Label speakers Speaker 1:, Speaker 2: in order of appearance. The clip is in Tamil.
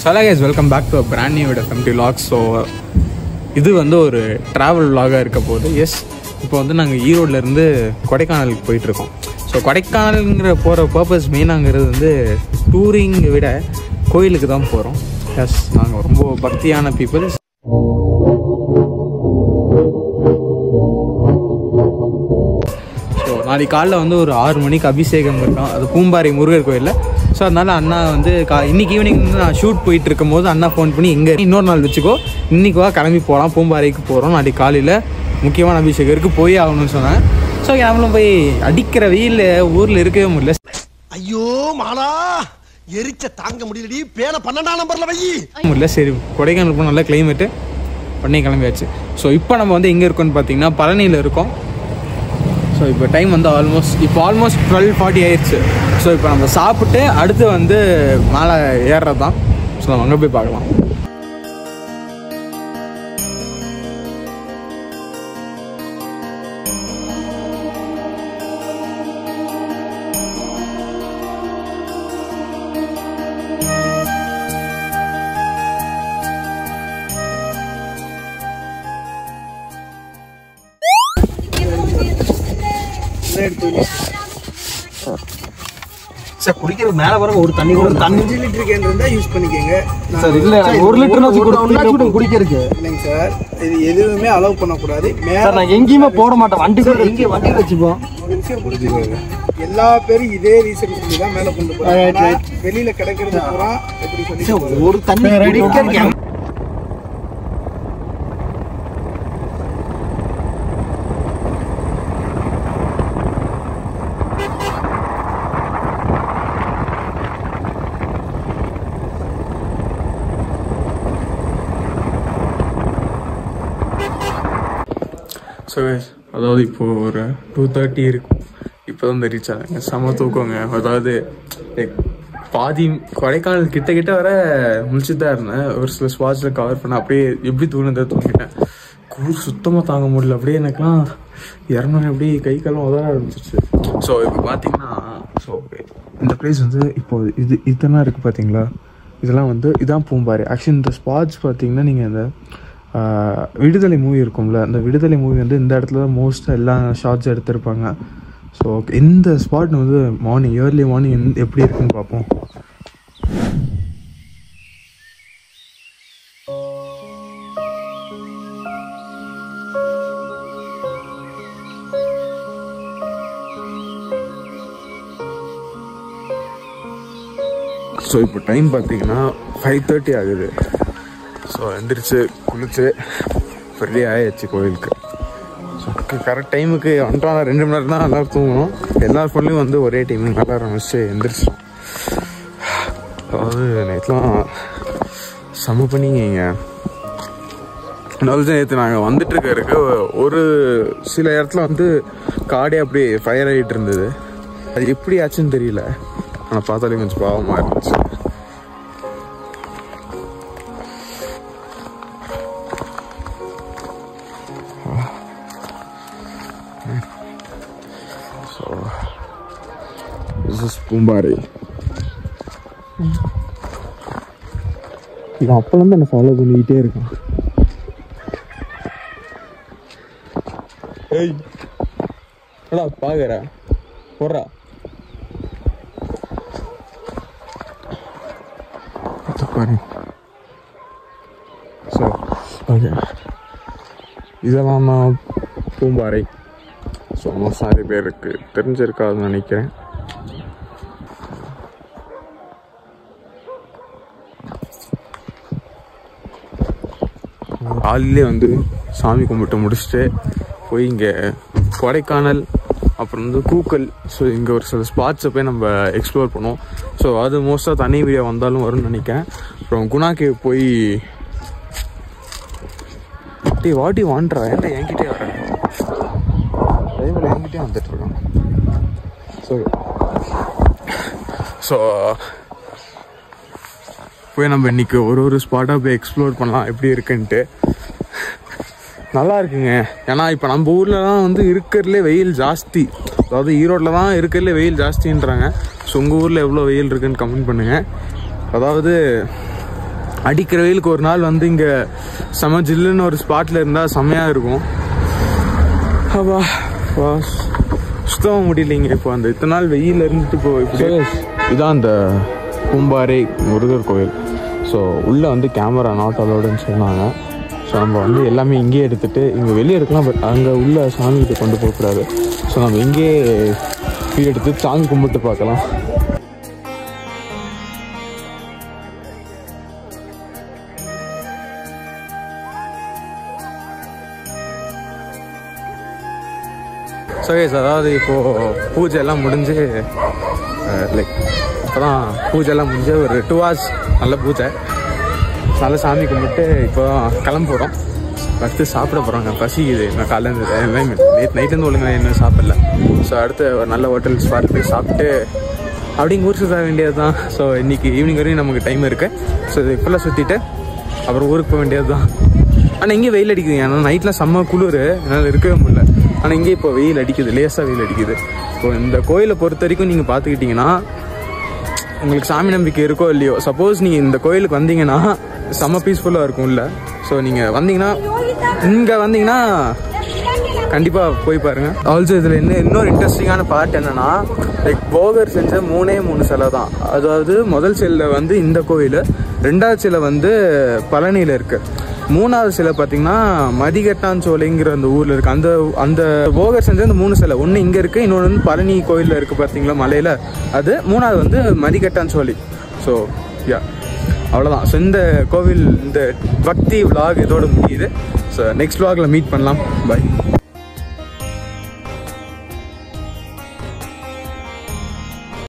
Speaker 1: Hello guys, welcome back to a brand new video FMT vlogs. So இது வந்து ஒரு ட்ராவல் vlog-ஆ இருக்க போகுது. எஸ், இப்போ வந்து நாங்கள் ஈரோட்லேருந்து கொடைக்கானலுக்கு போயிட்டுருக்கோம். ஸோ கொடைக்கானலுங்கிற போகிற பர்பஸ் மெயினாங்கிறது வந்து டூரிங்கை விட கோயிலுக்கு தான் போகிறோம். எஸ், நாங்கள் ரொம்ப பக்தியான பீப்புள். ஸோ நாளைக்கு காலைல வந்து ஒரு 6 மணிக்கு அபிஷேகம் இருக்கும், அது பூம்பாறை முருகர் கோயிலில். ஸோ அதனால் அண்ணா வந்து இன்றைக்கி ஈவினிங் வந்து நான் ஷூட் போயிட்டு இருக்கும் போது அண்ணா ஃபோன் பண்ணி இங்கே இன்னொரு நாள் வச்சுக்கோ, இன்றைக்கி வா கிளம்பி போகலாம், பூம்பாறைக்கு போகிறோம், நாளைக்கு காலையில் முக்கியமான அபிஷேகருக்கு போய் ஆகணும்னு சொன்னேன். ஸோ நம்மளும் போய் அடிக்கிற வெயிலில் ஊரில் இருக்கவே முடியல.
Speaker 2: ஐயோ மாலா, எரிச்ச தாங்க முடியலடி, பேன 12ஆம் நம்பர்ல வை
Speaker 1: முடியல. சரி, கொடைக்கானல் போய் நல்ல கிளைமேட்டு பண்ணி கிளம்பியாச்சு. ஸோ இப்போ நம்ம வந்து எங்கே இருக்கோம்னு பார்த்தீங்கன்னா பழனியில் இருக்கோம். ஸோ இப்போ டைம் வந்து ஆல்மோஸ்ட் 12:40 ஆயிடுச்சு. ஸோ இப்போ நம்ம சாப்பிட்டு அடுத்து வந்து மேலே ஏறுறது தான். ஸோ நம்ம அங்கே போய் பார்க்கலாம்.
Speaker 2: சார் குடிக்கிறது மேல வர ஒரு தண்ணி கூட 5
Speaker 3: லிட்டர் கேன் இருந்தா யூஸ் பண்ணிக்கங்க
Speaker 2: சார். இல்ல 1 லிட்டர் குடிக்கிறதுக்கு
Speaker 3: இல்லைங்க சார், இது எதுவுமே அலோவ் பண்ணக்கூடாது.
Speaker 2: சார் நான் எங்கேயுமே போட மாட்டேன், வண்டி வச்சுப்போம்.
Speaker 3: ஒரு விஷயம் புரிஞ்சுக்கோங்க, எல்லா பேரும் இதே ரீசன் சொல்லி தான் மேல கொண்டு போறாங்க. வெளியில கிடைக்கிறது பூரா எப்படி சொல்லி
Speaker 2: ஒரு தண்ணி குடிக்கிறதுக்கு
Speaker 1: ஸோ அதாவது இப்போது ஒரு 2:30 இருக்கும். இப்போ தான் ரீச் ஆகுங்க. செம தூக்கங்க. அதாவது பாதி கொடைக்கானல் கிட்ட வர முடிச்சு தான் இருந்தேன். ஒரு சில ஸ்பாட்ஸில் கவர் பண்ண அப்படியே எப்படி தூங்கிட்டேன். கூர் சுத்தமாக தாங்க முடியல. அப்படியே எனக்குலாம் இறங்கணும், அப்படியே கை காலம் உதற ஆரம்பிச்சிச்சு. ஸோ இப்போ பார்த்தீங்கன்னா ஸோ இந்த பிளேஸ் வந்து இப்போது இதெல்லாம் இருக்குது பார்த்தீங்களா, இதெல்லாம் வந்து இதான் பூம்பாறை. ஆக்சுவலி இந்த ஸ்பாட்ஸ் பார்த்தீங்கன்னா நீங்கள் அந்த விடுதலை மூவி இருக்கும்ல, அந்த விடுதலை மூவி வந்து இந்த இடத்துல தான் மோஸ்ட்டாக எல்லா ஷார்ட்ஸ் எடுத்திருப்பாங்க. ஸோ இந்த ஸ்பாட் வந்து ஏர்லி மார்னிங் எப்படி இருக்குன்னு பார்ப்போம். ஸோ இப்போ டைம் பார்த்தீங்கன்னா 5:30 ஆகுது. ஸோ எந்திரிச்சு குளிச்சு ரெடி ஆயாச்சு கோயிலுக்கு. ஸோ கரெக்ட் டைமுக்கு 2 மணி நேரம் தான் எல்லோரும் தூங்கணும். எல்லார் ஃபோன்லேயும் வந்து ஒரே டைமிங் அலாரம் வச்சு எந்திரிச்சோம். அதாவது நேற்றுலாம் செம்ம பண்ணிங்க. அதாவது நேற்று நாங்கள் வந்துட்டுருக்க ஒரு சில இடத்துல வந்து காடே அப்படியே ஃபயர் ஆகிட்டு இருந்தது. அது எப்படி ஆச்சுன்னு தெரியல, ஆனால் பார்த்தாலே கொஞ்சம் பாவமாக இருந்துச்சு. பூம்பாறை இவன் அப்போலேருந்து என்ன ஃபாலோ பண்ணிக்கிட்டே இருக்கான். ஏய் எடா பாக்குற போடுறா. பாரு. ஸோ ஓகே, இதெல்லாம் தான் பூம்பாறை. ஸோ நிறைய பேருக்கு தெரிஞ்சிருக்காதுன்னு நினைக்கிறேன். காலையிலே வந்து சாமி கும்பிட்டு முடிச்சுட்டு போய் இங்கே கொடைக்கானல் அப்புறம் வந்து கூக்கல், ஸோ இங்கே ஒரு சில ஸ்பாட்ஸை போய் நம்ம எக்ஸ்ப்ளோர் பண்ணுவோம். ஸோ அது மோஸ்ட்டாக தனி வீடியோ வந்தாலும் வரும்னு நினைக்கிறேன். அப்புறம் குணா கேவ் போய் வாட்டி வாண்டா ஏன்டா என்கிட்டே வரேன், டைமில் என்கிட்டே வந்துட்டுருக்கான். ஸோ போய் நம்ம இன்றைக்கி ஒரு ஸ்பாட்டாக போய் எக்ஸ்ப்ளோர் பண்ணலாம் எப்படி இருக்குன்ட்டு. நல்லா இருக்குங்க. ஏன்னா இப்போ நம்ம ஊரில் தான் வந்து இருக்கிறதுலே வெயில் ஜாஸ்தி. அதாவது ஈரோட்டில் தான் இருக்கிறதுலே வெயில் ஜாஸ்தின்றாங்க. ஸோ உங்கள் ஊரில் எவ்வளோ வெயில் இருக்குன்னு கமெண்ட் பண்ணுங்கள். அதாவது அடிக்கிற வெயிலுக்கு ஒரு நாள் வந்து இங்கே செம ஜில்லுன்னு ஒரு ஸ்பாட்டில் இருந்தால் செம்மையாக இருக்கும். அப்பா சுத்தமாக முடியலைங்க. இப்போ அந்த இத்தனை நாள் வெயில் இருந்துட்டு இப்படி இதான் அந்த பூம்பாறை முருகர் கோயில். ஸோ உள்ளே வந்து கேமரா நாட் அலோடுன்னு சொன்னாங்க. ஸோ நம்ம வந்து எல்லாமே இங்கேயே எடுத்துகிட்டு இங்கே வெளியே எடுக்கலாம், பட் அங்கே உள்ள சாமிகிட்ட கொண்டு போகக்கூடாது. ஸோ நம்ம இங்கேயே வீடு எடுத்து சாமி கும்பிட்டு பார்க்கலாம். ஸோ அதாவது இப்போது பூஜை எல்லாம் முடிஞ்சு லைக் இப்போ தான் பூஜைலாம் முடிஞ்சு ஒரு 2 hours நல்ல பூஜை, நல்ல சாமி கும்பிட்டு இப்போ தான் கிளம்ப போகிறோம். அடுத்து சாப்பிட போகிறாங்க. பசிக்குது. நான் காலையில் நேற்று நைட்லேருந்து ஒழுங்காக என்ன சாப்பிடல. ஸோ அடுத்து ஒரு நல்ல ஹோட்டல் ஸ்பாட் போய் சாப்பிட்டு அப்படிங்க ஊர் சுற்ற வேண்டியது தான். ஸோ இன்றைக்கி ஈவினிங் வரையும் நமக்கு டைம் இருக்குது. ஸோ இது இப்போல்லாம் சுற்றிட்டு அப்புறம் ஊருக்கு போக வேண்டியது தான். ஆனால் இங்கே வெயில் அடிக்குதுங்க. ஆனால் நைட்டில் செம்ம குளிர், என்னால் இருக்கவே முடியல. ஆனால் இங்கே இப்போ வெயில் அடிக்குது, லேசாக வெயில் அடிக்குது. இப்போ இந்த கோயிலை பொறுத்த வரைக்கும் நீங்கள் பார்த்துக்கிட்டிங்கன்னா உங்களுக்கு சாமி நம்பிக்கை இருக்கோ இல்லையோ, சப்போஸ் நீங்கள் இந்த கோயிலுக்கு வந்தீங்கன்னா செம்ம பீஸ்ஃபுல்லாக இருக்கும் இல்லை. ஸோ நீங்கள் வந்தீங்கன்னா இங்கே வந்தீங்கன்னா கண்டிப்பாக போய் பாருங்கள். ஆல்சோ இதில் இன்னொரு இன்ட்ரெஸ்டிங்கான பார்ட் என்னென்னா, லைக் போகர் செஞ்ச 3 சிலை தான். அதாவது முதல் சிலை வந்து இந்த கோயில், 2வது சிலை வந்து பழனியில் இருக்குது, 3வது சிலை பார்த்தீங்கன்னா மதிகட்டாஞ்சோலைங்கிற அந்த ஊரில் இருக்குது. அந்த போகர் செஞ்ச அந்த 3 சிலை, ஒன்று இங்கே இருக்குது, இன்னொன்று வந்து பழனி கோயிலில் இருக்குது பார்த்தீங்களா மலையில், அது 3வது வந்து மதிகட்டாஞ்சோலை. ஸோ அவ்வளோதான். ஸோ இந்த கோவில் இந்த பக்தி விலாக் இதோட முடியுது. ஸோ நெக்ஸ்ட் விலாகில் மீட் பண்ணலாம். பாய்.